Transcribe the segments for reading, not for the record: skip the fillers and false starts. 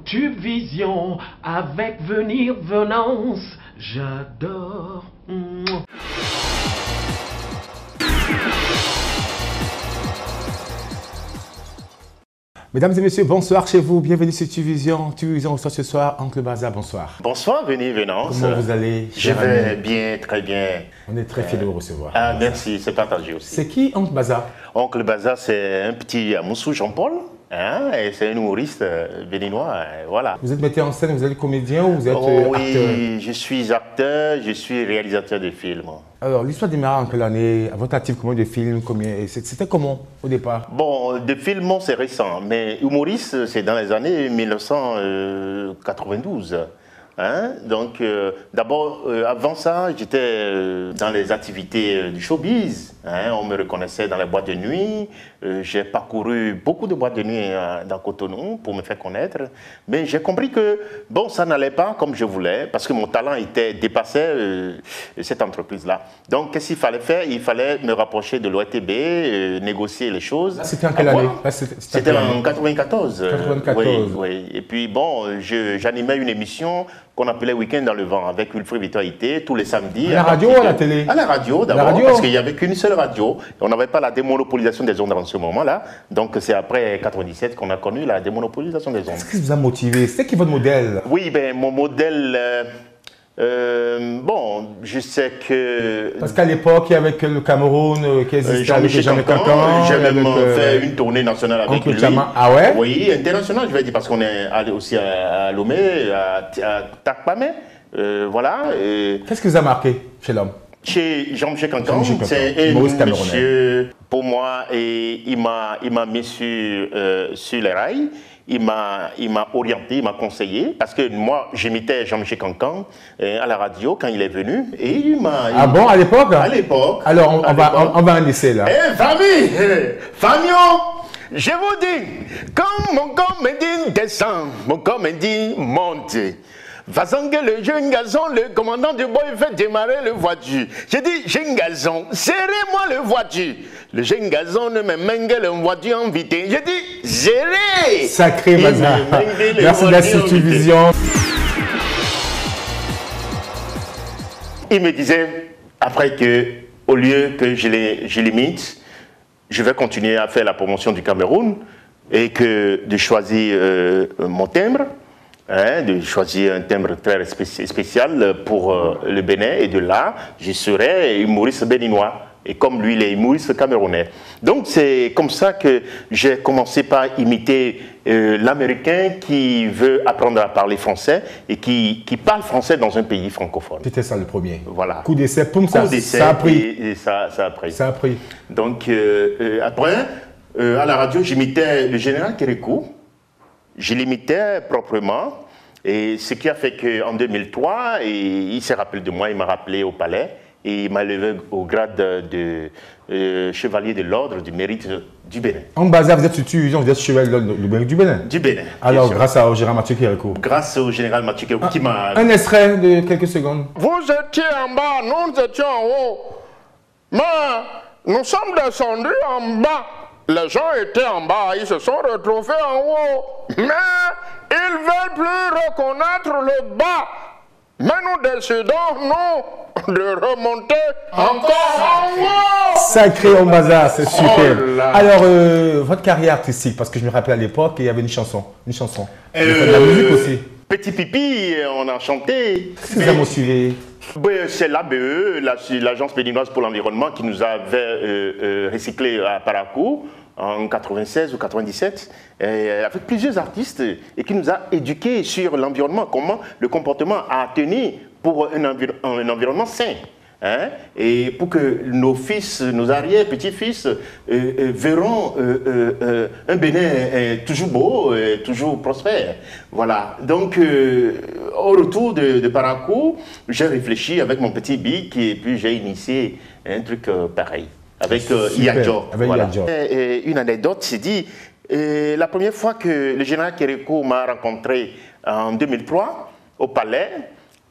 Tube Vision, avec venir, venance, j'adore. Mesdames et messieurs, bonsoir chez vous, bienvenue sur Tube Vision. Tube Vision reçoit ce soir Oncle Baza, bonsoir. Bonsoir, venance. Comment vous allez? Je vais bien, très bien. On est très fiers de vous recevoir. Ah, merci, c'est partagé aussi. C'est qui Oncle Baza? Oncle Baza, c'est un petit Moussou Jean-Paul. Hein, et c'est un humoriste béninois, voilà. Vous êtes metteur en scène, vous êtes comédien ou vous êtes oui, acteur? Je suis acteur, je suis réalisateur de films. Alors, l'histoire démarre en quelle année? À votre actif, combien de films? C'était comment au départ? Bon, de films, c'est récent, mais humoriste, c'est dans les années 1992. Hein? Donc, d'abord, avant ça, j'étais dans les activités du showbiz. Hein? On me reconnaissait dans les boîtes de nuit. J'ai parcouru beaucoup de boîtes de nuit dans Cotonou pour me faire connaître. Mais j'ai compris que, bon, ça n'allait pas comme je voulais, parce que mon talent dépassait cette entreprise-là. Donc, qu'est-ce qu'il fallait faire? Il fallait me rapprocher de l'ORTB, négocier les choses. C'était en quelle année? C'était en 94. 94. Oui. Et puis, bon, j'animais une émission qu'on appelait Week-end dans le vent avec Wilfried Vitalité tous les samedis. À la radio ou à la télé? À la radio d'abord, parce qu'il n'y avait qu'une seule radio. On n'avait pas la démonopolisation des ondes en ce moment-là. Donc c'est après 97 qu'on a connu la démonopolisation des ondes. Qu'est-ce qui vous a motivé? C'est qui votre modèle? Oui, ben mon modèle... bon, je sais que... Parce qu'à l'époque, il y avait que le Cameroun qui existait avec Jean-Michel Cancan. J'ai même fait une tournée nationale avec lui. Ah ouais? Oui, internationale, je vais dire, parce qu'on est allé aussi à Lomé, à Takpamé. Voilà. Qu'est-ce qui vous a marqué chez l'homme? Chez Jean-Michel Cancan, c'est un monsieur, pour moi, et il m'a mis sur les rails. Il m'a orienté, il m'a conseillé, parce que moi, j'imitais Jean-Michel Cancan à la radio quand il est venu. Et il m'a... Ah bon, à l'époque? À l'époque. Alors, on va en laisser là. Famille, Fagnon, je vous dis, quand mon comédien descend, mon comédien monte. Vasangue, le jeune garçon, le commandant du bois, il fait démarrer le voiture. J'ai dit, jeune garçon, serrez-moi le voiture. Le jeune garçon ne me mengue le voiture en vitesse. J'ai dit, serrez. Sacré Baza. Merci de la Tube Vision. Il me disait, après que, au lieu que je l'imite, je vais continuer à faire la promotion du Cameroun et que de choisir mon timbre. Hein, de choisir un timbre très spécial pour le Bénin, et de là, je serai humoriste béninois. Et comme lui, il est humoriste camerounais. Donc c'est comme ça que j'ai commencé par imiter l'Américain qui veut apprendre à parler français et qui parle français dans un pays francophone. C'était ça le premier. Voilà. Coup d'essai, poum, ça a pris. Et ça a pris. Ça a pris. Donc après, à la radio, j'imitais le général Kérékou. Je l'imitais proprement, et ce qui a fait qu'en 2003, il s'est rappelé de moi, il m'a rappelé au palais, et il m'a élevé au grade de chevalier de l'ordre du mérite du Bénin. En Baza, vous êtes sur Tube Vision, vous êtes chevalier de l'ordre du Bénin? Du Bénin. Alors, grâce au général Mathieu Kérékou. Grâce au général Mathieu Kérékou qui m'a... Un extrait de quelques secondes. Vous étiez en bas, nous étions en haut. Mais nous sommes descendus en bas. Les gens étaient en bas, ils se sont retrouvés en haut. Mais ils ne veulent plus reconnaître le bas. Mais nous décidons, nous, de remonter encore en haut. Sacré Baza, c'est super. Alors, votre carrière artistique, parce que je me rappelle à l'époque, il y avait une chanson. Vous faites de la musique aussi. Petit Pipi, on a chanté. Qu'est-ce que vous avez motivé? C'est l'ABE, l'Agence béninoise pour l'environnement, qui nous avait recyclé à Parakou en 96 ou 97, avec plusieurs artistes, et qui nous a éduqués sur l'environnement, comment le comportement a tenu pour un environnement sain. Hein, et pour que nos fils, nos arrière-petits-fils verront un Bénin toujours beau, toujours prospère. Voilà. Donc, au retour de Parakou, j'ai réfléchi avec mon petit bic et puis j'ai initié un truc pareil avec Yadjo. Voilà. Une anecdote, c'est dit, la première fois que le général Kérékou m'a rencontré en 2003 au palais,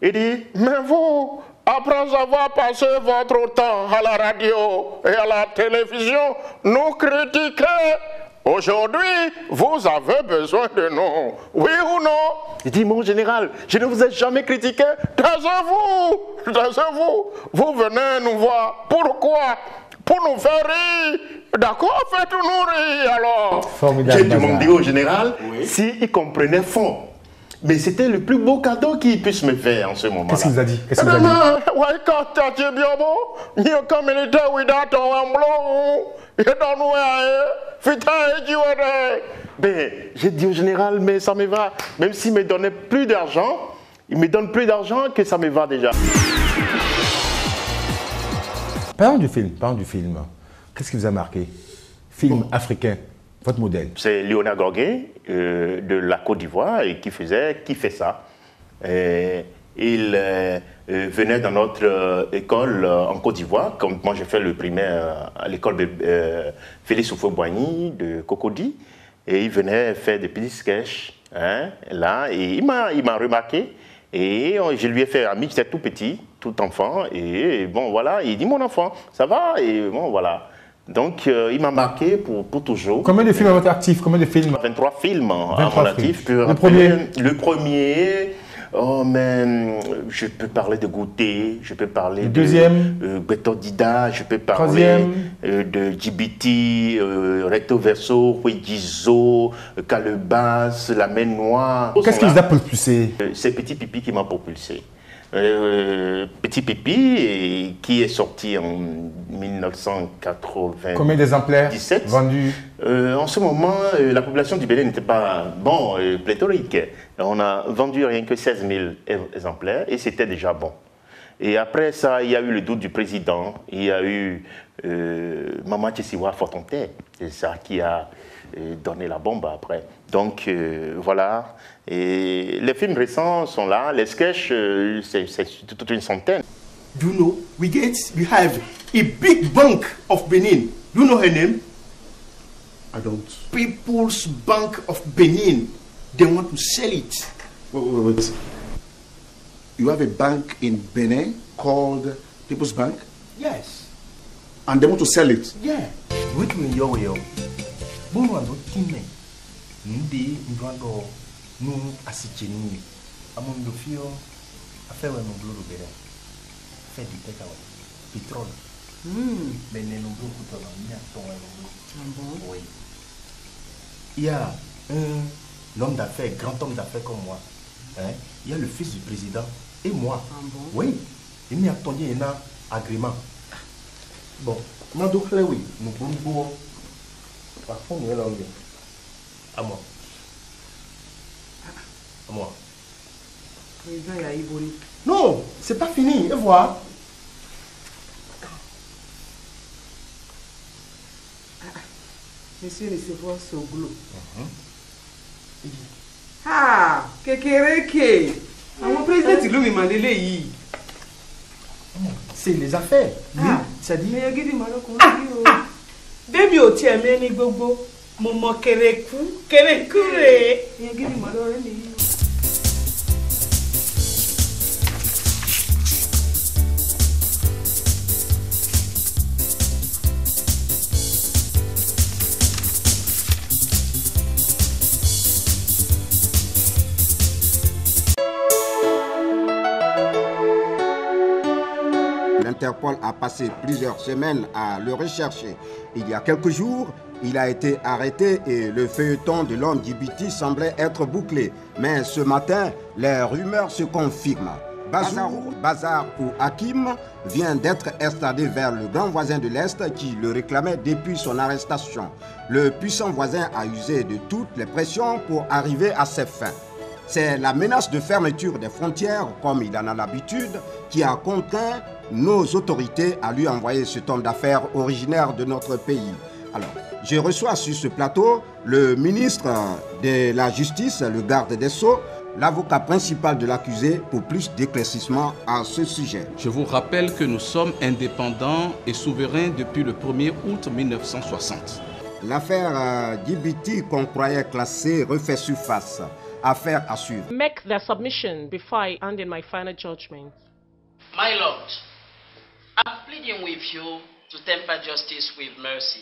il dit, mais vous, après avoir passé votre temps à la radio et à la télévision, nous critiquez aujourd'hui, vous avez besoin de nous. Oui ou non? Il dit, mon général, je ne vous ai jamais critiqué. Taisez-vous, taisez-vous. Vous venez nous voir. Pourquoi? Pour nous faire rire. D'accord, faites-nous rire alors. J'ai demandé au général s'il comprenait fond. Mais c'était le plus beau cadeau qu'il puisse me faire en ce moment-là. Qu'est-ce qu'il vous a dit? Qu'est-ce qu'il vous a dit? Ben, j'ai dit au général, mais ça me va. Même s'il me donnait plus d'argent, il me donne plus d'argent que ça me va déjà. Parlons du film, parlons du film. Qu'est-ce qui vous a marqué? Film africain, votre modèle. C'est Léonard Gorguet de la Côte d'Ivoire qui fait ça. Il venait dans notre école en Côte d'Ivoire, comme moi j'ai fait le primaire à l'école Félix Houphouët-Boigny de Cocody, et il venait faire des petits sketchs, hein, là, et il m'a remarqué, et je lui ai fait ami, j'étais tout petit, tout enfant, et bon voilà, il dit mon enfant, ça va, et bon voilà. Donc il m'a marqué pour toujours. Combien de films à votre actif? Combien de films? 23 films à mon actif. Le premier, oh mais je peux parler de Goûter, je peux parler de Beto Dida, je peux parler de Djibiti, Recto Verso, Huigizo, Calebas, La Main Noire. Qu'est-ce qui vous a propulsé? C'est Petit Pipi qui m'a propulsé. Petit Pipi qui est sorti en 1997. Combien d'exemplaires vendus? En ce moment, la population du Bénin n'était pas pléthorique. On a vendu rien que 16 000 exemplaires et c'était déjà bon. Et après ça, il y a eu le doute du président, il y a eu Maman Tchessiwa Fortonté, c'est ça qui a donné la bombe après. Donc voilà, et les films récents sont là, les sketchs, c'est toute une centaine. Do you know, we have a big bank of Benin. Do you know her name? I don't. People's Bank of Benin. They want to sell it. Wait. You have a bank in Benin called People's Bank? Yes. And they want to sell it? Yeah. Which means yo. Bono ando time. Ndi ndwando nu asicheni. Amundo fio afewe no blue bere. Fait du pétrole. Pétrole. Mais ne nous bloquons pas ni à ton bon. Oui. Il y a un homme d'affaires, grand homme d'affaires comme moi. Hein? Il y a le fils du président et moi. Bon? Oui. Il n'y a pas un agrément. Bon, nous oui, nous pouvons. Par contre, nous allons à moi. À moi. Non, c'est pas fini. Et voilà. Monsieur, laissez voir ce boulot. Ah, kékéréké. Mon président, il m'a demandé. C'est les affaires. Oui, ça dit. Mais il a Baby, au tien, mais ni gogo. Momo kérékou, kérékouré. Il a L'Interpol a passé plusieurs semaines à le rechercher. Il y a quelques jours, il a été arrêté et le feuilleton de l'homme Djibiti semblait être bouclé. Mais ce matin, les rumeurs se confirment. Bazar ou Hakim vient d'être extradé vers le grand voisin de l'Est qui le réclamait depuis son arrestation. Le puissant voisin a usé de toutes les pressions pour arriver à ses fins. C'est la menace de fermeture des frontières, comme il en a l'habitude, qui a contraint nos autorités à lui envoyer cet homme d'affaires originaire de notre pays. Alors, je reçois sur ce plateau le ministre de la Justice, le garde des Sceaux, l'avocat principal de l'accusé pour plus d'éclaircissement à ce sujet. Je vous rappelle que nous sommes indépendants et souverains depuis le 1er août 1960. L'affaire Djibiti qu'on croyait classée refait surface. Affaire à suivre. Make the submission before I hand in my final judgment. My lord, I'm pleading with you to temper justice with mercy.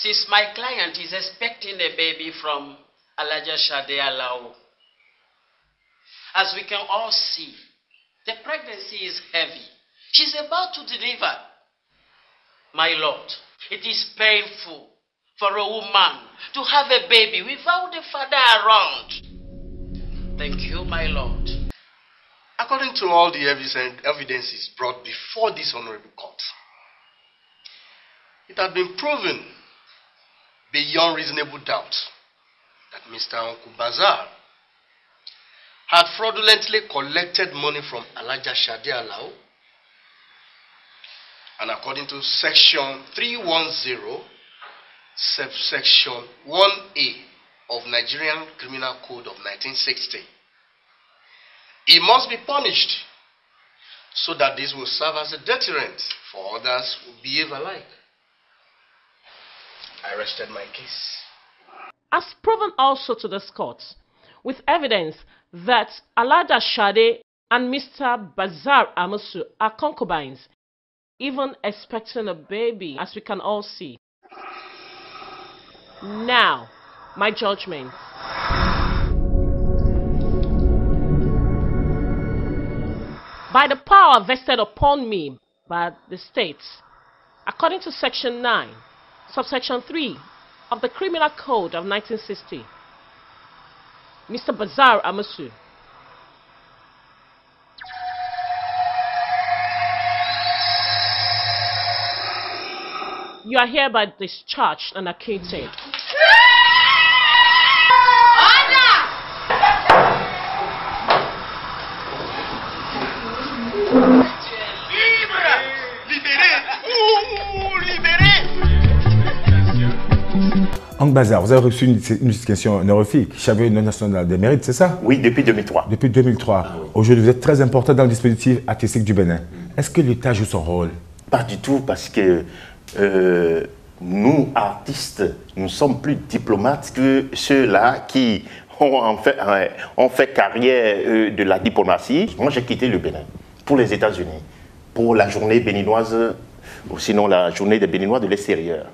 Since my client is expecting a baby from Alaja Shade Alao, as we can all see, the pregnancy is heavy. She's about to deliver. My lord, it is painful for a woman to have a baby without the father around. Thank you, my lord. According to all the evidences brought before this honorable court, it had been proven beyond reasonable doubt that Mr. Uncle Bazar had fraudulently collected money from Alaja Shade Alao, and according to section 310, subsection 1A of Nigerian Criminal Code of 1960, he must be punished so that this will serve as a deterrent for others who behave alike. I rested my case. As proven also to this court, with evidence that Alaja Shade and Mr. Bazar Amusu are concubines, even expecting a baby, as we can all see. Now, my judgment. By the power vested upon me by the state, according to Section 9, Subsection 3 of the Criminal Code of 1960, Mr. Bazar Amusu, you are hereby discharged and acquitted. Uncle Bazar, vous avez reçu une distinction honorifique, Chevalier national des mérites, c'est ça? Oui, depuis 2003. Depuis 2003. Aujourd'hui, vous êtes très important dans le dispositif artistique du Bénin. Est-ce que l'État joue son rôle? Pas du tout, parce que nous, artistes, nous sommes plus diplomates que ceux-là qui ont fait carrière de la diplomatie. Moi, j'ai quitté le Bénin pour les États-Unis, pour la journée béninoise, ou sinon la journée des Béninois de l'extérieur.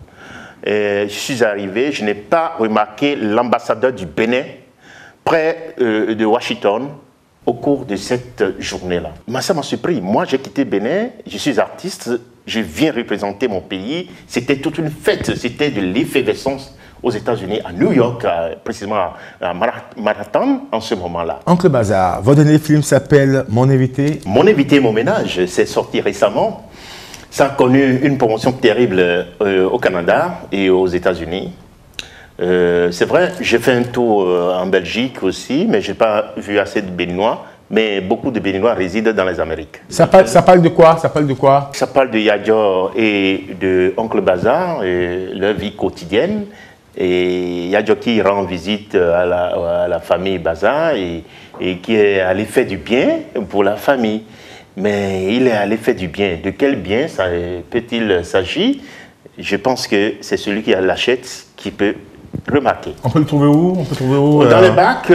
Je suis arrivé, je n'ai pas remarqué l'ambassadeur du Bénin près de Washington au cours de cette journée-là. Mais ça m'a surpris. Moi, j'ai quitté Bénin, je suis artiste, je viens représenter mon pays. C'était toute une fête, c'était de l'effervescence aux États-Unis, à New York, précisément à Manhattan, en ce moment-là. Uncle Bazar, votre dernier film s'appelle Mon invité. Mon invité, mon ménage, c'est sorti récemment. Ça a connu une promotion terrible au Canada et aux États-Unis. C'est vrai, j'ai fait un tour en Belgique aussi, mais je n'ai pas vu assez de Béninois. Mais beaucoup de Béninois résident dans les Amériques. Ça parle de quoi? Ça parle de quoi? Ça parle de Yadjo et de Uncle Bazar, et leur vie quotidienne. Et Yadjo qui rend visite à la famille Bazar et qui est allé faire du bien pour la famille. Mais il est allé faire du bien. De quel bien peut-il s'agir? Je pense que c'est celui qui l'achète qui peut remarquer. On peut le trouver où? Dans les bacs,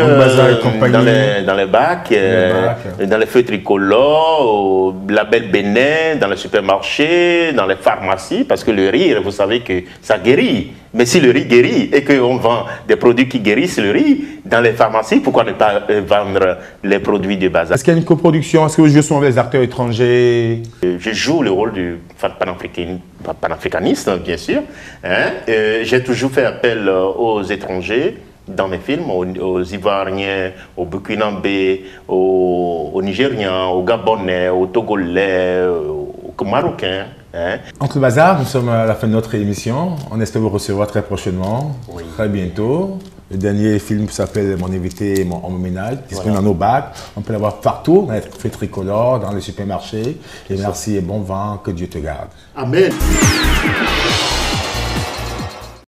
dans les feux tricolores, au label Bénin, dans les supermarchés, dans les pharmacies, parce que le riz, vous savez que ça guérit. Mais si le riz guérit et qu'on vend des produits qui guérissent le riz dans les pharmacies, pourquoi ne pas vendre les produits de Bazar? Est-ce qu'il y a une coproduction? Est-ce que vous jouez souvent avec les acteurs étrangers? Je joue le rôle du panafricaniste, bien sûr. Hein? J'ai toujours fait appel aux étrangers dans mes films, aux Ivoiriens, aux Burkinabés, aux Nigériens, aux Gabonais, aux Togolais, aux Marocains. Hein? Uncle Bazar, nous sommes à la fin de notre émission. On espère vous recevoir très prochainement, très bientôt. Le dernier film s'appelle Mon invité, mon ménage, disponible dans nos bacs. On peut l'avoir partout, dans les feux tricolores, dans les supermarchés. Et merci et bon vent, que Dieu te garde. Amen.